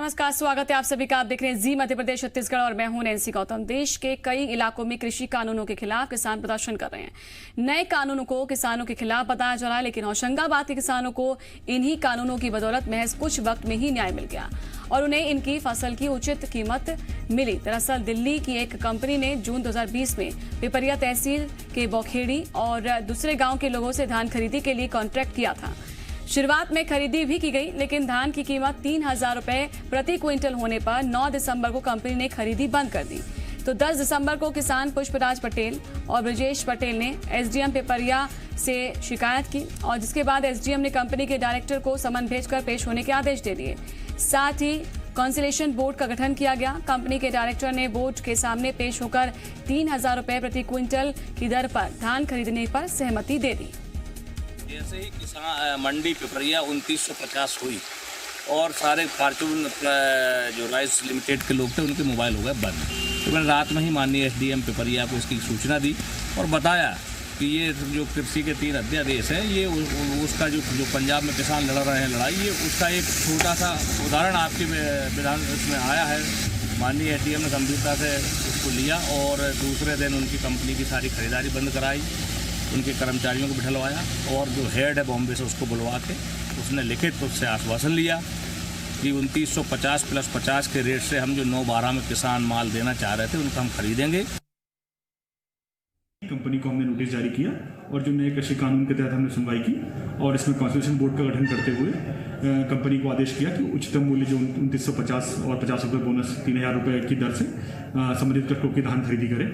नमस्कार, स्वागत है आप सभी का। आप देख रहे हैं जी मध्य प्रदेश छत्तीसगढ़ और मैं हूं नैन्सी गौतम। देश के कई इलाकों में कृषि कानूनों के खिलाफ किसान प्रदर्शन कर रहे हैं। नए कानूनों को किसानों के खिलाफ बताया जा रहा है, लेकिन होशंगाबाद के किसानों को इन्हीं कानूनों की बदौलत महज कुछ वक्त में ही न्याय मिल गया और उन्हें इनकी फसल की उचित कीमत मिली। दरअसल दिल्ली की एक कंपनी ने जून 2020 में पिपरिया तहसील के बौखेड़ी और दूसरे गाँव के लोगों से धान खरीदी के लिए कॉन्ट्रैक्ट किया था। शुरुआत में खरीदी भी की गई, लेकिन धान की कीमत 3,000 रुपए प्रति क्विंटल होने पर 9 दिसंबर को कंपनी ने खरीदी बंद कर दी। तो 10 दिसंबर को किसान पुष्पराज पटेल और ब्रजेश पटेल ने एसडीएम पिपरिया से शिकायत की और जिसके बाद एसडीएम ने कंपनी के डायरेक्टर को समन भेजकर पेश होने के आदेश दे दिए। साथ ही कंसोलेशन बोर्ड का गठन किया गया। कंपनी के डायरेक्टर ने बोर्ड के सामने पेश होकर 3,000 रुपए प्रति क्विंटल की दर पर धान खरीदने पर सहमति दे दी। जैसे ही किसान मंडी पिपरिया 2950 हुई और सारे फॉर्चून जो राइस लिमिटेड के लोग थे उनके मोबाइल हो गए बंद। तो मैंने रात में ही माननीय एसडीएम पिपरिया को इसकी सूचना दी और बताया कि ये जो कृषि के 3 अध्यादेश हैं, ये उसका जो पंजाब में किसान लड़ रहे हैं लड़ाई, ये उसका एक छोटा सा उदाहरण आपके विधान उसमें आया है। माननीय एसडीएम ने गंभीरता से उसको लिया और दूसरे दिन उनकी कंपनी की सारी खरीदारी बंद कराई, उनके कर्मचारियों को बिठलवाया और जो हेड है बॉम्बे से उसको बुलवा के उसने लिखित उससे आश्वासन लिया कि 2950 + 50 के रेट से हम जो 9/12 में किसान माल देना चाह रहे थे उनका हम खरीदेंगे। कंपनी को हमने नोटिस जारी किया और जो नए कृषि कानून के तहत हमने सुनवाई की और इसमें कंसोलेशन बोर्ड का गठन करते हुए कंपनी को आदेश किया कि उच्चतम मूल्य जो 2950 और 50 रुपये बोनस 3,000 रुपये की दर से संबंधित कृषकों की धान खरीदी करें।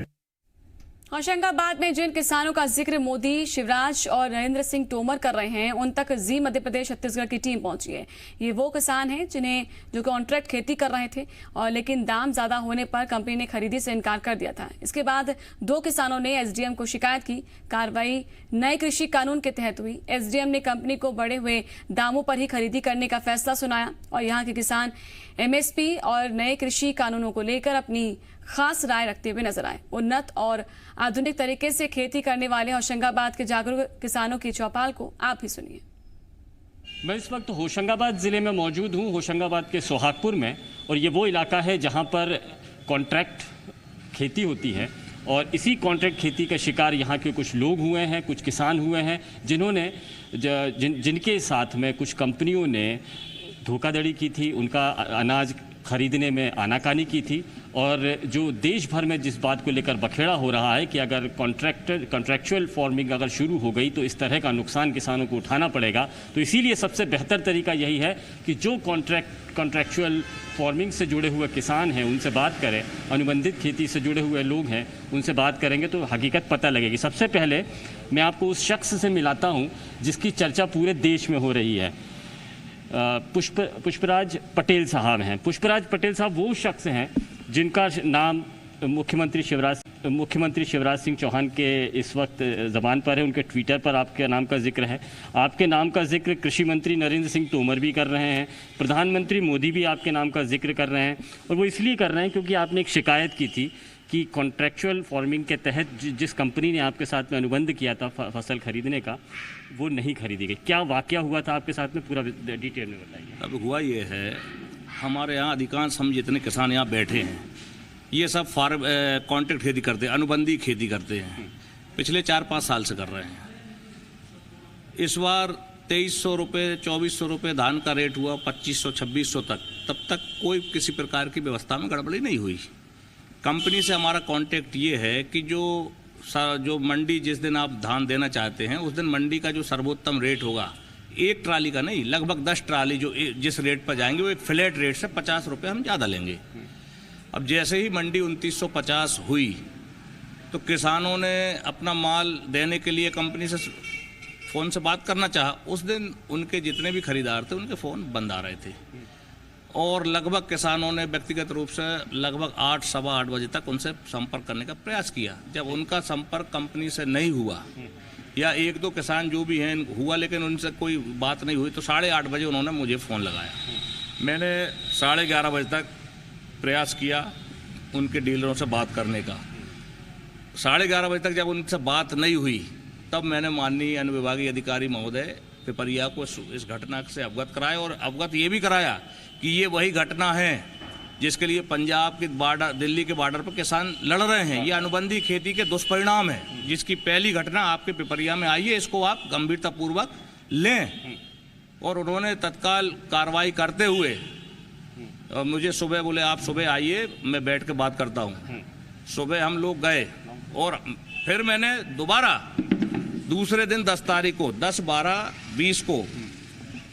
होशंगाबाद में जिन किसानों का जिक्र मोदी, शिवराज और नरेंद्र सिंह तोमर कर रहे हैं, उन तक जी मध्य प्रदेश छत्तीसगढ़ की टीम पहुंची है। ये वो किसान हैं जिन्हें जो कॉन्ट्रैक्ट खेती कर रहे थे और लेकिन दाम ज्यादा होने पर कंपनी ने खरीदी से इनकार कर दिया था। इसके बाद 2 किसानों ने एसडीएम को शिकायत की। कार्रवाई नए कृषि कानून के तहत हुई। एसडीएम ने कंपनी को बढ़े हुए दामों पर ही खरीदी करने का फैसला सुनाया और यहाँ के किसान एमएसपी और नए कृषि कानूनों को लेकर अपनी खास राय रखते हुए नजर आए। उन्नत और आधुनिक तरीके से खेती करने वाले होशंगाबाद के जागरूक किसानों की चौपाल को आप ही सुनिए। मैं इस वक्त होशंगाबाद ज़िले में मौजूद हूँ, होशंगाबाद के सोहागपुर में, और ये वो इलाका है जहाँ पर कॉन्ट्रैक्ट खेती होती है और इसी कॉन्ट्रैक्ट खेती का शिकार यहाँ के कुछ लोग हुए हैं, कुछ किसान हुए हैं जिन्होंने जिनके साथ में कुछ कंपनियों ने धोखाधड़ी की थी, उनका अनाज खरीदने में आनाकानी की थी और जो देश भर में जिस बात को लेकर बखेड़ा हो रहा है कि अगर कॉन्ट्रैक्चुअल फार्मिंग अगर शुरू हो गई तो इस तरह का नुकसान किसानों को उठाना पड़ेगा। तो इसीलिए सबसे बेहतर तरीका यही है कि जो कॉन्ट्रैक्चुअल फार्मिंग से जुड़े हुए किसान हैं उनसे बात करें, अनुबंधित खेती से जुड़े हुए लोग हैं उनसे बात करेंगे तो हकीकत पता लगेगी। सबसे पहले मैं आपको उस शख्स से मिलाता हूँ जिसकी चर्चा पूरे देश में हो रही है। पुष्पराज पटेल साहब हैं। पुष्पराज पटेल साहब वो शख्स हैं जिनका नाम मुख्यमंत्री शिवराज सिंह चौहान के इस वक्त ज़बान पर है। उनके ट्विटर पर आपके नाम का जिक्र है। आपके नाम का जिक्र कृषि मंत्री नरेंद्र सिंह तोमर भी कर रहे हैं, प्रधानमंत्री मोदी भी आपके नाम का जिक्र कर रहे हैं और वो इसलिए कर रहे हैं क्योंकि आपने एक शिकायत की थी कि कॉन्ट्रैक्चुअल फार्मिंग के तहत जिस कंपनी ने आपके साथ में अनुबंध किया था फसल खरीदने का, वो नहीं खरीदी गई। क्या वाकया हुआ था आपके साथ में, पूरा डिटेल में बताइए। अब हुआ ये है, हमारे यहाँ अधिकांश हम जितने किसान यहाँ बैठे हैं ये सब कॉन्ट्रैक्ट खेती करते हैं, अनुबंधी खेती करते हैं, पिछले 4-5 साल से कर रहे हैं। इस बार 2300 रुपये 2400 रुपये धान का रेट हुआ, 2500-2600 तक। तब तक कोई किसी प्रकार की व्यवस्था में गड़बड़ी नहीं हुई। कंपनी से हमारा कांटेक्ट ये है कि जो मंडी जिस दिन आप धान देना चाहते हैं उस दिन मंडी का जो सर्वोत्तम रेट होगा, एक ट्राली का नहीं, लगभग 10 ट्राली जो जिस रेट पर जाएंगे वो एक फ्लैट रेट से 50 रुपये हम ज़्यादा लेंगे। अब जैसे ही मंडी 2950 हुई तो किसानों ने अपना माल देने के लिए कंपनी से फ़ोन से बात करना चाहा। उस दिन उनके जितने भी खरीदार थे उनके फ़ोन बंद आ रहे थे और लगभग किसानों ने व्यक्तिगत रूप से लगभग 8, सवा 8 बजे तक उनसे संपर्क करने का प्रयास किया। जब उनका संपर्क कंपनी से नहीं हुआ या 1-2 किसान जो भी हैं हुआ लेकिन उनसे कोई बात नहीं हुई तो 8:30 बजे उन्होंने मुझे फ़ोन लगाया। मैंने 11:30 बजे तक प्रयास किया उनके डीलरों से बात करने का। 11:30 बजे तक जब उनसे बात नहीं हुई तब मैंने माननीय अनुविभागीय अधिकारी महोदय पिपरिया को इस घटना से अवगत कराया और अवगत ये भी कराया कि ये वही घटना है जिसके लिए पंजाब के बॉर्डर, दिल्ली के बॉर्डर पर किसान लड़ रहे हैं। ये अनुबंधी खेती के दुष्परिणाम है, जिसकी पहली घटना आपके पिपरिया में आई है। इसको आप गंभीरतापूर्वक लें। और उन्होंने तत्काल कार्रवाई करते हुए मुझे सुबह बोले आप सुबह आइए, मैं बैठ के बात करता हूँ। सुबह हम लोग गए और फिर मैंने दोबारा दूसरे दिन 10 तारीख को 10-12-20 को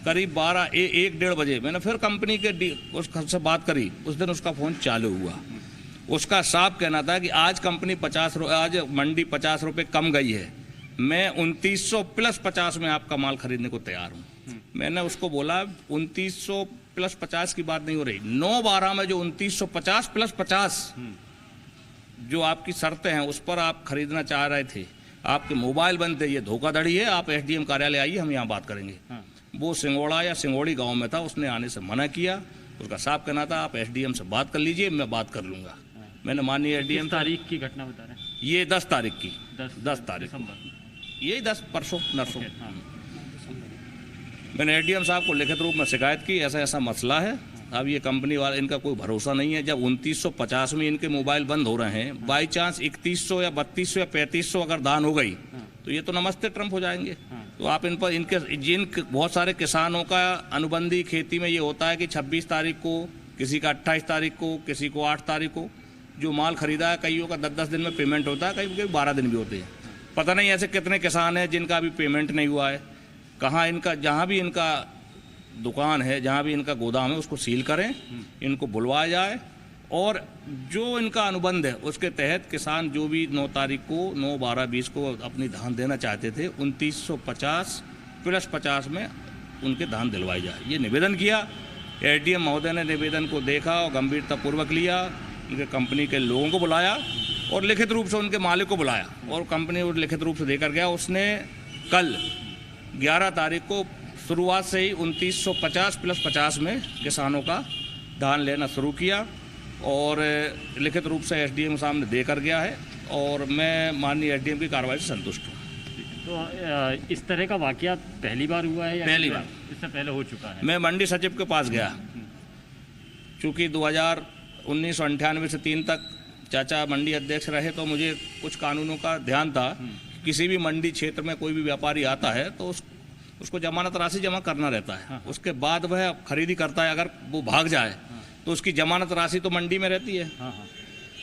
करीब 1-1:30 बजे मैंने फिर कंपनी के उससे बात करी। उस दिन उसका फ़ोन चालू हुआ। उसका साफ कहना था कि आज कंपनी आज मंडी 50 रुपये कम गई है, मैं 2900 + 50 में आपका माल खरीदने को तैयार हूँ। मैंने उसको बोला 2900 + 50 की बात नहीं हो रही, 9-12 में जो 2950 + 50 जो आपकी शर्तें हैं उस पर आप खरीदना चाह रहे थे, आपके मोबाइल बंद थे, ये धोखाधड़ी है। आप एसडीएम कार्यालय आइए, हम यहाँ बात करेंगे। वो सिंगोड़ा या सिंगोड़ी गांव में था, उसने आने से मना किया। उसका साफ कहना था आप एसडीएम से बात कर लीजिए, मैं बात कर लूँगा। मैंने माननीय एसडीएम तारीख की घटना बता रहे हैं? ये 10 तारीख की 10 तारीख, यही 10 परसों नरसों। मैंने एसडीएम साहब को लिखित रूप में शिकायत की, ऐसा ऐसा मसला है। अब ये कंपनी वाले, इनका कोई भरोसा नहीं है। जब 2950 में इनके मोबाइल बंद हो रहे हैं, बाई चांस 3100 या 3200 या 3500 अगर दान हो गई तो ये तो नमस्ते ट्रम्प हो जाएंगे। तो आप इन पर जिन बहुत सारे किसानों का अनुबंधी खेती में ये होता है कि 26 तारीख को, किसी का 28 तारीख को, किसी को 8 तारीख को जो माल खरीदा है, कईयों का 10-10 दिन में पेमेंट होता है, कई 12 दिन भी होते हैं। पता नहीं ऐसे कितने किसान हैं जिनका अभी पेमेंट नहीं हुआ है। कहाँ इनका, जहाँ भी इनका दुकान है, जहाँ भी इनका गोदाम है, उसको सील करें, इनको बुलवाया जाए और जो इनका अनुबंध है उसके तहत किसान जो भी 9 तारीख को 9-12-20 को अपनी धान देना चाहते थे, 2950 + 50 में उनके धान दिलवाई जाए, ये निवेदन किया। एसडीएम महोदय ने निवेदन को देखा और गंभीरतापूर्वक लिया। उनके कंपनी के लोगों को बुलाया और लिखित रूप से उनके मालिक को बुलाया और कंपनी वो लिखित रूप से देकर गया। उसने कल 11 तारीख को शुरुआत से ही 2950 + 50 में किसानों का धान लेना शुरू किया और लिखित रूप से एसडीएम सामने देकर गया है और मैं माननीय एसडीएम की कार्रवाई से संतुष्ट हूँ। तो इस तरह का वाकया पहली बार हुआ है या पहली बार? इससे पहले हो चुका है? मैं मंडी सचिव के पास गया, चूँकि 1998 से 3 तक चाचा मंडी अध्यक्ष रहे, तो मुझे कुछ कानूनों का ध्यान था। किसी भी मंडी क्षेत्र में कोई भी व्यापारी आता है तो उसको जमानत राशि जमा करना रहता है। उसके बाद वह खरीदी करता है, अगर वो भाग जाए तो उसकी जमानत राशि तो मंडी में रहती है।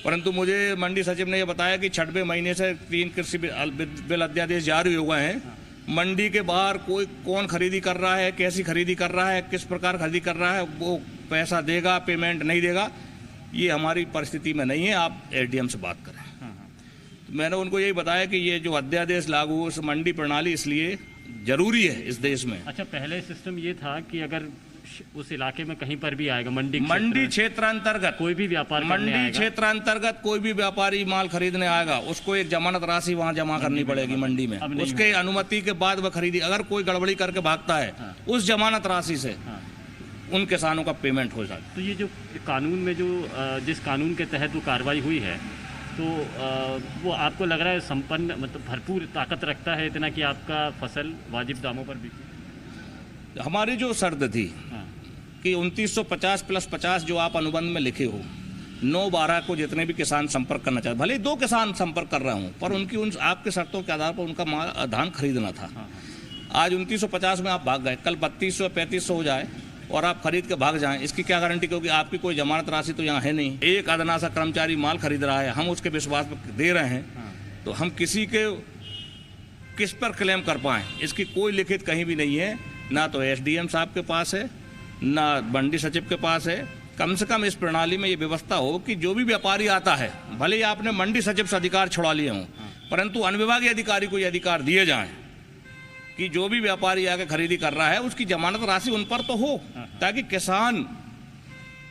परंतु मुझे मंडी सचिव ने यह बताया कि 6वें महीने से 3 कृषि बिल अध्यादेश जारी हुए हैं। मंडी के बाहर कौन खरीदी कर रहा है, कैसी खरीदी कर रहा है, किस प्रकार खरीदी कर रहा है, वो पैसा देगा, पेमेंट नहीं देगा, ये हमारी परिस्थिति में नहीं है। आप एसडीएम से बात करें। तो मैंने उनको यही बताया कि ये जो अध्यादेश लागू हो, मंडी प्रणाली इसलिए जरूरी है इस देश में। अच्छा, पहले सिस्टम ये था कि अगर उस इलाके में कहीं पर भी आएगा, मंडी क्षेत्रांतर्गत कोई भी व्यापार मंडी क्षेत्रांतर्गत कोई भी व्यापारी माल खरीदने आएगा, उसको एक जमानत राशि वहाँ जमा करनी पड़ेगी मंडी में। उसके अनुमति के बाद वह खरीदी, अगर कोई गड़बड़ी करके भागता है, उस जमानत राशि से उन किसानों का पेमेंट हो जाता है। तो ये जो कानून में जो जिस कानून के तहत वो कार्रवाई हुई है, तो वो आपको लग रहा है संपन्न, मतलब भरपूर ताकत रखता है इतना कि आपका फसल वाजिब दामों पर बिके? हमारी जो शर्त थी कि 2950 + 50 जो आप अनुबंध में लिखे हो, 9-12 को जितने भी किसान संपर्क करना चाहते, भले 2 किसान संपर्क कर रहा हूँ, पर उनकी उन आपके शर्तों के आधार पर उनका धान खरीदना था। आज 2950 में आप भाग गए, कल 3200 या 3500 हो जाए और आप खरीद के भाग जाएं, इसकी क्या गारंटी? क्योंकि आपकी कोई जमानत राशि तो यहाँ है नहीं। एक अदना सा कर्मचारी माल खरीद रहा है, हम उसके विश्वास पर दे रहे हैं, तो हम किस पर क्लेम कर पाएँ, इसकी कोई लिखित कहीं भी नहीं है। ना तो एसडीएम साहब के पास है, ना मंडी सचिव के पास है। कम से कम इस प्रणाली में ये व्यवस्था हो कि जो भी व्यापारी आता है, भले ही आपने मंडी सचिव से अधिकार छुड़ा लिए हों, परंतु अनुविभागीय अधिकारी को ये अधिकार दिए जाएं कि जो भी व्यापारी आके खरीदी कर रहा है उसकी जमानत राशि उन पर तो हो, ताकि किसान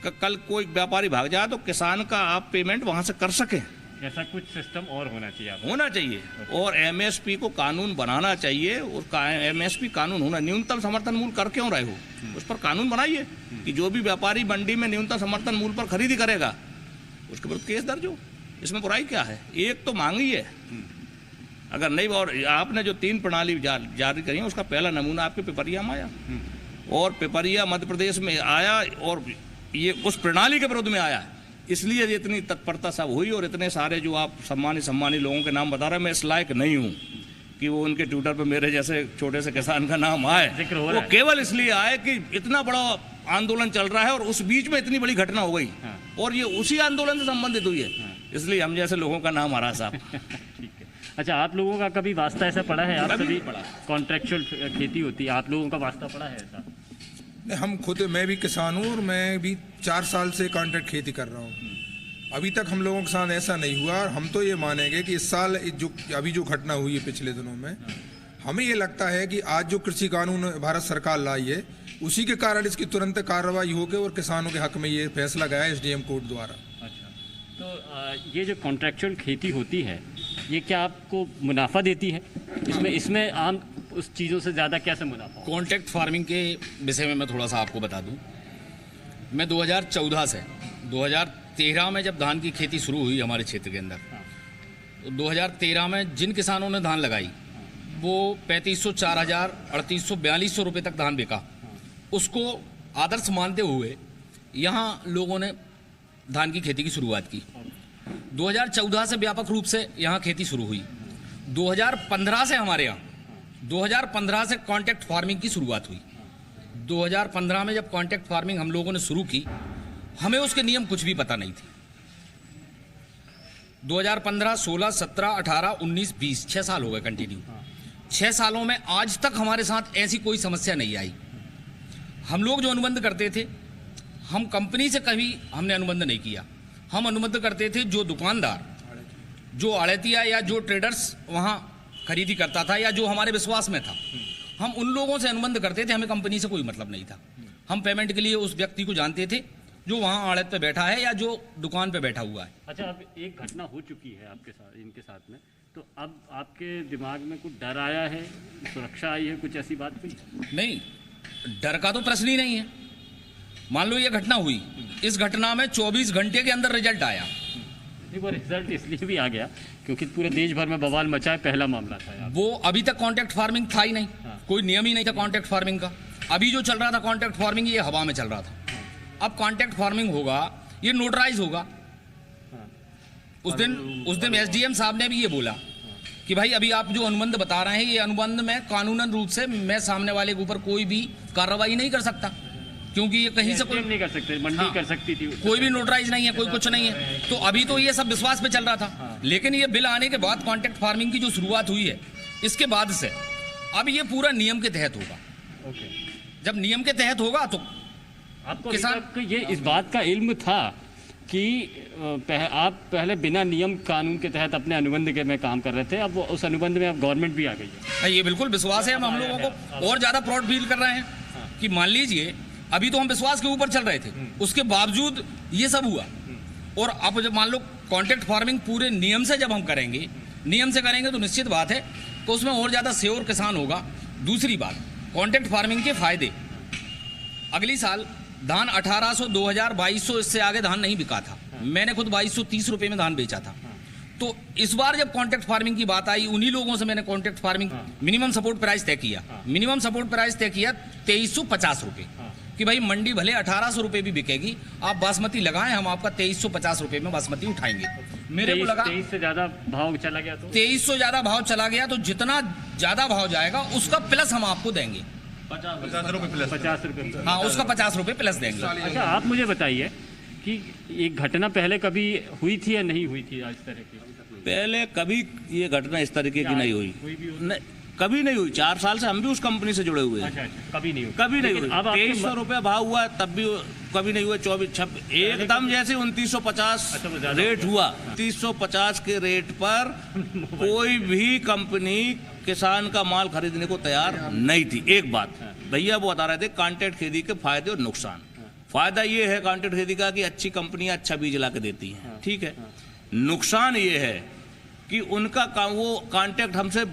का कल कोई व्यापारी भाग जाए तो किसान का आप पेमेंट वहां से कर सकें। ऐसा कुछ सिस्टम और होना चाहिए और एमएसपी को कानून बनाना चाहिए। और एमएसपी कानून होना, न्यूनतम समर्थन मूल्य कर क्यों रहे हो, उस पर कानून बनाइए कि जो भी व्यापारी मंडी में न्यूनतम समर्थन मूल्य पर खरीदी करेगा उसके विरुद्ध केस दर्ज हो। इसमें बुराई क्या है? एक तो मांगी है अगर नहीं, और आपने जो 3 प्रणाली जारी करी है उसका पहला नमूना आपके पिपरिया में आया, और पिपरिया मध्य प्रदेश में आया, और ये उस प्रणाली के विरोध में आया, इसलिए ये इतनी तत्परता सब हुई। और इतने सारे जो आप सम्मानी लोगों के नाम बता रहे हैं, मैं इस लायक नहीं हूँ कि वो उनके ट्विटर पे मेरे जैसे छोटे से किसान का नाम आए। वो केवल इसलिए आए कि इतना बड़ा आंदोलन चल रहा है और उस बीच में इतनी बड़ी घटना हो गई, और ये उसी आंदोलन से संबंधित हुई है, इसलिए हम जैसे लोगों का नाम आ रहा साहब। अच्छा, आप लोगों का कभी वास्ता ऐसा पड़ा है? आप सभी कॉन्ट्रेक्चुअल खेती होती है, आप लोगों का वास्ता पड़ा है ऐसा? हम खुद, मैं भी किसान हूँ और मैं भी 4 साल से कॉन्ट्रैक्ट खेती कर रहा हूँ। अभी तक हम लोगों के साथ ऐसा नहीं हुआ, और हम तो ये मानेंगे कि इस साल अभी जो घटना हुई है पिछले दिनों में, हमें ये लगता है कि आज जो कृषि कानून भारत सरकार लाई है उसी के कारण इसकी तुरंत कार्रवाई होकर और किसानों के हक में ये फैसला गया है एसडीएम कोर्ट द्वारा। अच्छा, तो ये जो कॉन्ट्रैक्चुअल खेती होती है ये क्या आपको मुनाफा देती है? इसमें आम उस चीज़ों से ज़्यादा कैसे मुनाफा? कॉन्ट्रैक्ट फार्मिंग के विषय में मैं थोड़ा सा आपको बता दूं। मैं 2014 से 2013 में जब धान की खेती शुरू हुई हमारे क्षेत्र के अंदर, तो 2013 में जिन किसानों ने धान लगाई वो 3500, 4000, 3800, 4200 रुपये तक धान बिका। उसको आदर्श मानते हुए यहाँ लोगों ने धान की खेती की शुरुआत की। 2014 से व्यापक रूप से यहाँ खेती शुरू हुई। 2015 से हमारे यहाँ 2015 से कॉन्ट्रैक्ट फार्मिंग की शुरुआत हुई। 2015 में जब कॉन्ट्रैक्ट फार्मिंग हम लोगों ने शुरू की, हमें उसके नियम कुछ भी पता नहीं थे। 2015, 16, 17, 18, 19, 20 6 साल हो गए कंटिन्यू। 6 सालों में आज तक हमारे साथ ऐसी कोई समस्या नहीं आई। हम लोग जो अनुबंध करते थे, हम कंपनी से कभी हमने अनुबंध नहीं किया। हम अनुबंध करते थे जो दुकानदार, जो आड़तिया या जो ट्रेडर्स वहाँ खरीदी करता था या जो हमारे विश्वास में था, हम उन लोगों से अनुबंध करते थे। हमें कंपनी से कोई मतलब नहीं था। हम पेमेंट के लिए उस व्यक्ति को जानते थे जो वहाँ आड़त पे बैठा है या जो दुकान पे बैठा हुआ है। अच्छा, अब एक घटना हो चुकी है आपके साथ, इनके साथ में, तो अब आपके दिमाग में कुछ डर आया है, सुरक्षा आई है, कुछ ऐसी बात हुई? नहीं, डर का तो प्रश्न ही नहीं है। मान लो ये घटना हुई, इस घटना में 24 घंटे के अंदर रिजल्ट आया। वो रिजल्ट इसलिए भी आ गया क्योंकि पूरे देश भर में बवाल मचा है, पहला मामला था यार। वो अभी तक कॉन्ट्रैक्ट फार्मिंग था ही नहीं, कोई नियम ही नहीं था कॉन्ट्रैक्ट फार्मिंग का। अभी जो चल रहा था कॉन्ट्रैक्ट फार्मिंग, ये हवा में चल रहा था। अब कॉन्ट्रैक्ट फार्मिंग होगा, ये नोटराइज होगा। उस दिन एसडीएम साहब ने भी ये बोला कि भाई अभी आप जो अनुबंध बता रहे हैं, ये अनुबंध में कानूनन रूप से मैं सामने वाले के ऊपर कोई भी कार्रवाई नहीं कर सकता, क्योंकि ये कहीं से कोई नहीं कर सकते, मंडी कर सकती थी, कोई भी नोटराइज नहीं है, कोई कुछ नहीं है। तो अभी तो ये सब विश्वास पे चल रहा था, लेकिन ये बिल आने के बाद कॉन्ट्रैक्ट फार्मिंग की जो शुरुआत हुई है, इसके बाद से अब ये पूरा नियम के तहत होगा। जब नियम के तहत होगा तो आपको ये इस बात का इल्म था कि आप पहले बिना नियम कानून के तहत अपने अनुबंध के में काम कर रहे थे, अब उस अनुबंध में अब गवर्नमेंट भी आ गई है? ये बिल्कुल विश्वास है। हम लोगों को और ज़्यादा प्राउड फील कर रहे हैं कि मान लीजिए अभी तो हम विश्वास के ऊपर चल रहे थे, उसके बावजूद ये सब हुआ। और अब जब मान लो कॉन्ट्रैक्ट फार्मिंग पूरे नियम से जब हम करेंगे, तो निश्चित बात है कि उसमें और ज़्यादा श्योर किसान होगा। दूसरी बात, कॉन्ट्रैक्ट फार्मिंग के फायदे, अगली साल धान 1800, 2000, 2200, इससे आगे धान नहीं बिका था। मैंने खुद 2230 रुपये में धान बेचा था। तो इस बार जब कॉन्ट्रैक्ट फार्मिंग की बात आई, उन्हीं लोगों से मैंने contract farming minimum support price तय किया। मिनिमम सपोर्ट प्राइस तय किया 2350 रुपये कि भाई मंडी भले 1800 रुपये भी बिकेगी, आप बासमती लगाएं, हम आपका 2350 रुपये में बासमती उठाएंगे। मेरे को लगा 23 से ज़्यादा भाव चला गया, तो 2300 ज़्यादा भाव चला गया, तो जितना ज़्यादा भाव जाएगा उसका प्लस हम आपको देंगे 50 रुपये। हाँ, उसका 50 रुपये प्लस देंगे। अच्छा, आप मुझे बताइए कि एक घटना पहले कभी हुई थी या नहीं हुई थी इस तरह की? पहले कभी ये घटना इस तरीके की नहीं हुई, कभी नहीं हुई। 4 साल से हम भी उस कंपनी से जुड़े हुए हैं। अच्छा, कभी नहीं हुई, कभी नहीं हुई। अब 2300 रुपये भाव हुआ तब भी कभी नहीं हुआ। 24 एकदम जैसे 2950 रेट हुआ, 2950 के रेट पर कोई भी कंपनी किसान का माल खरीदने को तैयार नहीं थी। एक बात भैया वो बता रहे थे कॉन्ट्रैक्ट खेती के फायदे और नुकसान। फायदा ये है कॉन्ट्रैक्ट खेती का कि अच्छी कंपनियां अच्छा बीज ला के देती हैं, ठीक है। नुकसान ये है कि उनका वो कॉन्ट्रैक्ट हमसे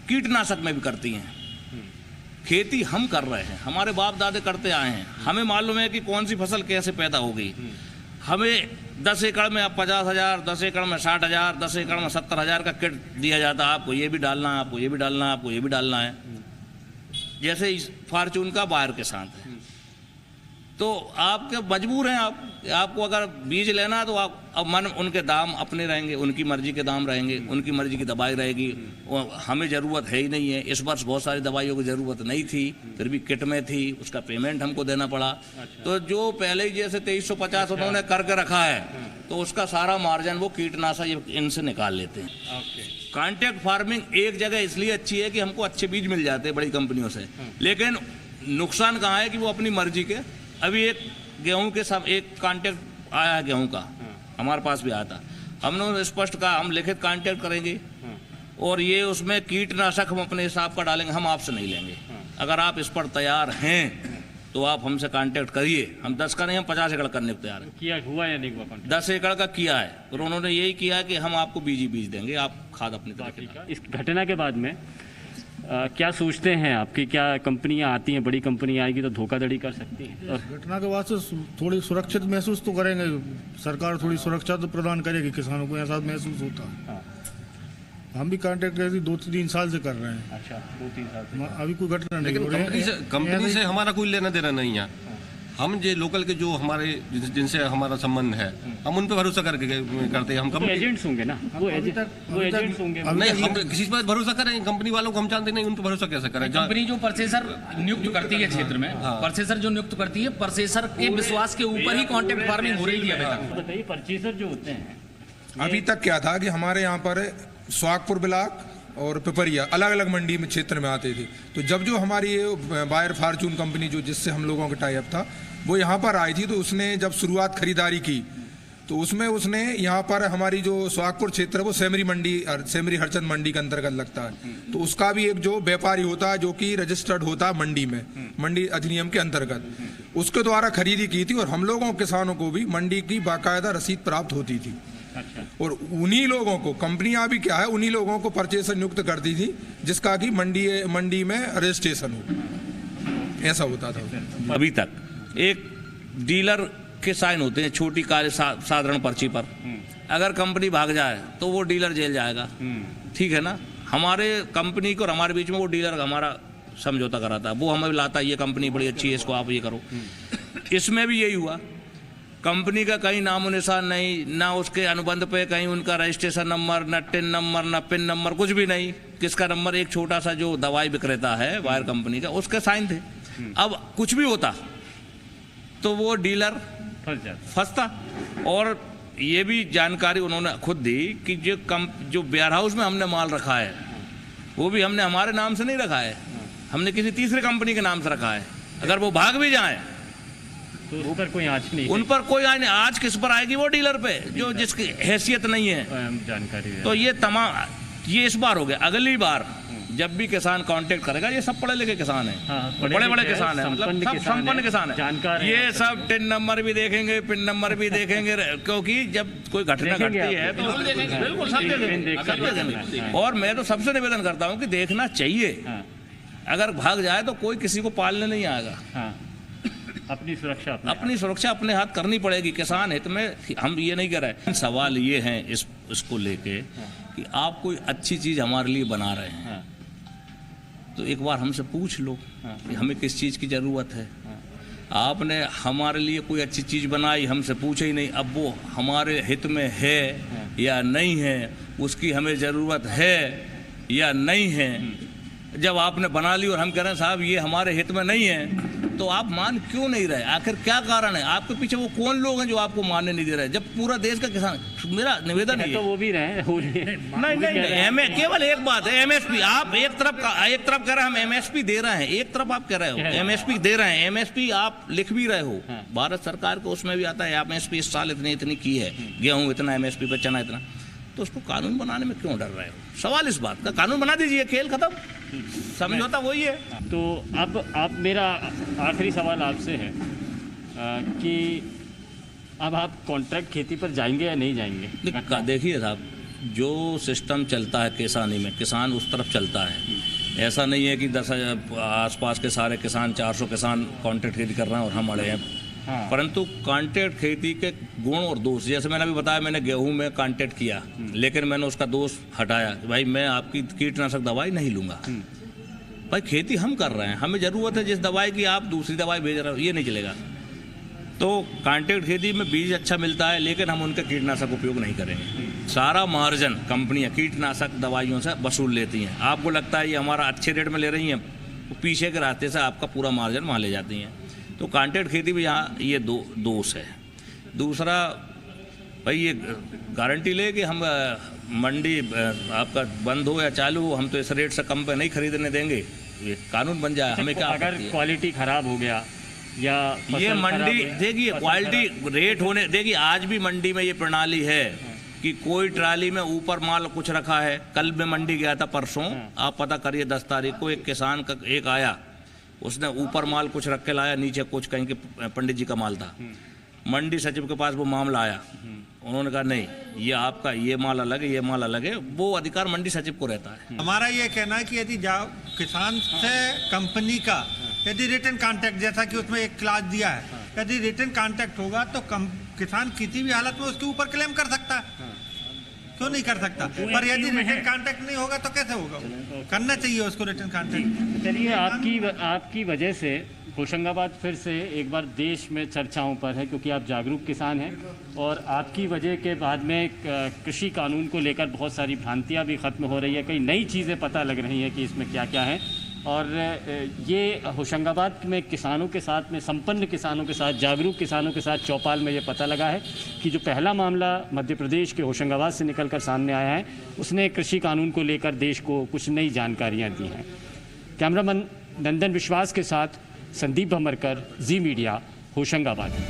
कीटनाशक में भी करती हैं। खेती हम कर रहे हैं, हमारे बाप दादे करते आए हैं, हमें मालूम है कि कौन सी फसल कैसे पैदा हो गई। हमें 10 एकड़ में आप 50,000, 10 एकड़ में 60,000, 10 एकड़ में 70,000 का किट दिया जाता है, आपको ये भी डालना है, आपको ये भी डालना है, आपको ये भी डालना है। जैसे इस फॉर्चून का बायर के साथ है, तो आपके मजबूर हैं आपको अगर बीज लेना है तो आप अब मन उनके दाम अपने रहेंगे, उनकी मर्जी के दाम रहेंगे, उनकी मर्जी की दवाई रहेगी। हमें ज़रूरत है ही नहीं है। इस वर्ष बहुत सारी दवाइयों की ज़रूरत नहीं थी, फिर भी किट में थी, उसका पेमेंट हमको देना पड़ा। तो जो पहले ही जैसे 2350 उन्होंने करके रखा है, तो उसका सारा मार्जिन वो कीटनाशक इनसे निकाल लेते हैं। कॉन्ट्रैक्ट फार्मिंग एक जगह इसलिए अच्छी है कि हमको अच्छे बीज मिल जाते हैं बड़ी कंपनियों से, लेकिन नुकसान कहाँ है कि वो अपनी मर्जी के। अभी एक गेहूं के सब एक कॉन्ट्रैक्ट आया है गेहूं का, हमारे पास भी आया था। हमने स्पष्ट कहा हम लिखित कॉन्ट्रैक्ट करेंगे और ये उसमें कीटनाशक हम अपने हिसाब का डालेंगे, हम आपसे नहीं लेंगे। अगर आप इस पर तैयार हैं तो आप हमसे कॉन्टैक्ट करिए। हम 10 का नहीं, हम 50 एकड़ करने को तैयार हैं। किया हुआ या नहीं हुआ कॉन्ट्रैक्ट? 10 एकड़ का किया है और उन्होंने यही किया है कि हम आपको बीज देंगे, आप खाद अपनी तरह की डालें। इस घटना के बाद में क्या सोचते हैं आपकी, क्या कंपनियां आती हैं, बड़ी कंपनियां आएगी तो धोखाधड़ी कर सकती हैं? और घटना के बाद से थोड़ी सुरक्षित महसूस तो करेंगे, सरकार थोड़ी सुरक्षा तो प्रदान करेगी किसानों को, ऐसा महसूस होता है। हम भी कॉन्ट्रैक्ट 2-3 साल से कर रहे हैं। अच्छा, 2-3 साल से। अभी कोई घटना नहीं लेकिन हो रही है। कंपनी से हमारा कोई लेना देना नहीं है। हम जो लोकल के जो हमारे जिनसे हमारा संबंध है, हम उन पे भरोसा करके करते हैं। हम तो एजेंट्स होंगे ना, वो एजेंट्स होंगे। नहीं, हम किसी पर भरोसा करें, कंपनी वालों को हम जानते नहीं, उन पे भरोसा कैसे करें? कंपनी जो परचेसर नियुक्त करती है क्षेत्र में, परचेसर जो नियुक्त करती है, परचेसर के विश्वास के ऊपर ही कॉन्ट्रैक्ट फार्मिंग हो रही है अभी तक। बताइए, परचेसर जो होते हैं, अभी तक क्या था कि हमारे यहाँ पर सुहागपुर ब्लॉक और पिपरिया अलग अलग मंडी में क्षेत्र में आते थे। तो जब जो हमारी ये बायर फॉर्चून कंपनी जो जिससे हम लोगों का टाई अप था, वो यहाँ पर आई थी, तो उसने जब शुरुआत खरीदारी की तो उसमें उसने यहाँ पर हमारी जो सुहागपुर क्षेत्र है वो सेमरी मंडी, सेमरी हरचंद मंडी के अंतर्गत लगता है। तो उसका भी एक जो व्यापारी होता है जो कि रजिस्टर्ड होता है मंडी में, मंडी अधिनियम के अंतर्गत, उसके द्वारा खरीदी की थी और हम लोगों किसानों को भी मंडी की बाकायदा रसीद प्राप्त होती थी। और उन्हीं लोगों को कंपनियां भी क्या है, उन्हीं लोगों को परचेसर नियुक्त करती थी जिसका कि मंडी में रजिस्ट्रेशन हो, ऐसा होता था। अभी तक एक डीलर के साइन होते हैं छोटी काले साधारण पर्ची पर, अगर कंपनी भाग जाए तो वो डीलर जेल जाएगा, ठीक है ना। हमारे कंपनी को और हमारे बीच में वो डीलर हमारा समझौता कराता है, वो हमें लाता है, ये कंपनी बड़ी अच्छी है, इसको आप ये करो। इसमें भी यही हुआ, कंपनी का कहीं नामो निशान नहीं, ना उसके अनुबंध पे कहीं उनका रजिस्ट्रेशन नंबर, ना टिन नंबर, ना पिन नंबर, कुछ भी नहीं। किसका नंबर, एक छोटा सा जो दवाई विक्रेता है वायर कंपनी का, उसके साइन थे। अब कुछ भी होता तो वो डीलर फंसता। और ये भी जानकारी उन्होंने खुद दी कि जो वेयर हाउस में हमने माल रखा है वो भी हमने हमारे नाम से नहीं रखा है, हमने किसी तीसरे कंपनी के नाम से रखा है। अगर वो भाग भी जाए तो उस पर कोई आँच नहीं, उन पर कोई आँच नहीं। आज किस पर आएगी? वो डीलर पे जो जिसकी हैसियत नहीं है। जानकारी है। तो ये तमाम, ये इस बार हो गया। अगली बार जब भी किसान कांटेक्ट करेगा, ये सब पढ़े लिखे किसान हैं, बड़े बड़े किसान हैं, मतलब सब संपन्न किसान हैं, ये सब टिन नंबर भी देखेंगे, पिन नंबर भी देखेंगे, क्योंकि जब कोई घटना घटती है तो बिल्कुल सब देखेंगे। और मैं तो सबसे निवेदन करता हूँ कि देखना चाहिए। अगर भाग जाए तो कोई किसी को पालने नहीं आएगा। अपनी सुरक्षा अपने हाथ करनी पड़ेगी। किसान हित में हम ये नहीं कर रहे। सवाल ये हैं इसको लेके कि आप कोई अच्छी चीज़ हमारे लिए बना रहे हैं तो एक बार हमसे पूछ लो कि हमें किस चीज़ की ज़रूरत है। आपने हमारे लिए कोई अच्छी चीज़ बनाई, हमसे पूछे ही नहीं। अब वो हमारे हित में है या नहीं है, उसकी हमें ज़रूरत है या नहीं है। जब आपने बना ली और हम कह रहे हैं साहब ये हमारे हित में नहीं है, तो आप मान क्यों नहीं रहे? आखिर क्या कारण है? आपके पीछे वो कौन लोग हैं जो आपको मानने नहीं दे रहे? जब पूरा देश का किसान, मेरा निवेदन है तो वो भी रहे नहीं, केवल एक बात है, एमएसपी। आप एक तरफ कह रहे हैं हम एमएसपी दे रहे हैं, एक तरफ आप कह रहे हो एमएसपी दे रहे हैं। एमएसपी आप लिख भी रहे हो, भारत सरकार को उसमें भी आता है एमएसपी इस साल इतनी की है, गेहूँ इतना एमएसपी पे, चना इतना। तो उसको कानून बनाने में क्यों डर रहे हो? सवाल इस बात का, कानून बना दीजिए, खेल खत्म, समझौता वही है। तो अब आप, मेरा आखिरी सवाल आपसे है कि अब आप कॉन्ट्रैक्ट खेती पर जाएंगे या नहीं जाएंगे? देखिए साहब, जो सिस्टम चलता है किसानी में, किसान उस तरफ चलता है। ऐसा नहीं है कि 10 आसपास के सारे किसान, 400 किसान कॉन्ट्रैक्ट खेती कर रहे हैं और हम अड़े हैं। हाँ। परंतु कॉन्ट्रैक्ट खेती के गुण और दोष, जैसे मैंने अभी बताया, मैंने गेहूं में कॉन्ट्रैक्ट किया, लेकिन मैंने उसका दोष हटाया कि भाई मैं आपकी कीटनाशक दवाई नहीं लूंगा। भाई खेती हम कर रहे हैं, हमें ज़रूरत है जिस दवाई की, आप दूसरी दवाई भेज रहे हो, ये नहीं चलेगा। तो कॉन्ट्रैक्ट खेती में बीज अच्छा मिलता है, लेकिन हम उनका कीटनाशक उपयोग नहीं करेंगे। सारा मार्जिन कंपनियां कीटनाशक दवाइयों से वसूल लेती हैं। आपको लगता है ये हमारा अच्छे रेट में ले रही हैं, तो पीछे के रास्ते से आपका पूरा मार्जिन वहाँ ले जाती हैं। तो कॉन्ट्रैक्ट खेती भी यहाँ ये दोष है। दूसरा, भाई ये गारंटी ले कि हम मंडी आपका बंद हो या चालू हो, हम तो इस रेट से कम पे नहीं खरीदने देंगे, ये कानून बन जाए, हमें क्या अगर आपत्ति है? क्वालिटी खराब हो गया या ये फसल मंडी खराब है, देखिए, फसल क्वालिटी खराब- रेट होने देखिए, आज भी मंडी में ये प्रणाली है कि कोई ट्राली में ऊपर माल कुछ रखा है। कल मैं मंडी गया था परसों, आप पता करिए 10 तारीख को एक किसान का एक आया, उसने ऊपर माल कुछ रख के लाया, नीचे कुछ कहीं के पंडित जी का माल था। मंडी सचिव के पास वो मामला आया, उन्होंने कहा नहीं, ये आपका ये माल अलग है, ये माल अलग है। वो अधिकार मंडी सचिव को रहता है। हमारा ये कहना है कि यदि किसान से कंपनी का यदि रिटर्न कॉन्ट्रैक्ट, जैसा कि उसमें एक क्लास दिया है, यदि रिटर्न कॉन्ट्रैक्ट होगा तो किसान किसी भी हालत में उसके ऊपर क्लेम कर सकता है, क्यों नहीं कर सकता? पर यदि रिटर्न कॉन्ट्रैक्ट नहीं होगा तो कैसे होगा? करना चाहिए उसको रिटर्न कॉन्ट्रैक्ट। चलिए, आपकी वजह से होशंगाबाद फिर से एक बार देश में चर्चाओं पर है, क्योंकि आप जागरूक किसान हैं और आपकी वजह के बाद में कृषि कानून को लेकर बहुत सारी भ्रांतियां भी ख़त्म हो रही है, कई नई चीज़ें पता लग रही हैं कि इसमें क्या क्या है। और ये होशंगाबाद में किसानों के साथ में, संपन्न किसानों के साथ, जागरूक किसानों के साथ चौपाल में ये पता लगा है कि जो पहला मामला मध्य प्रदेश के होशंगाबाद से निकलकर सामने आया है, उसने कृषि कानून को लेकर देश को कुछ नई जानकारियाँ दी हैं। कैमरामैन नंदन विश्वास के साथ संदीप भमरकर, जी मीडिया, होशंगाबाद।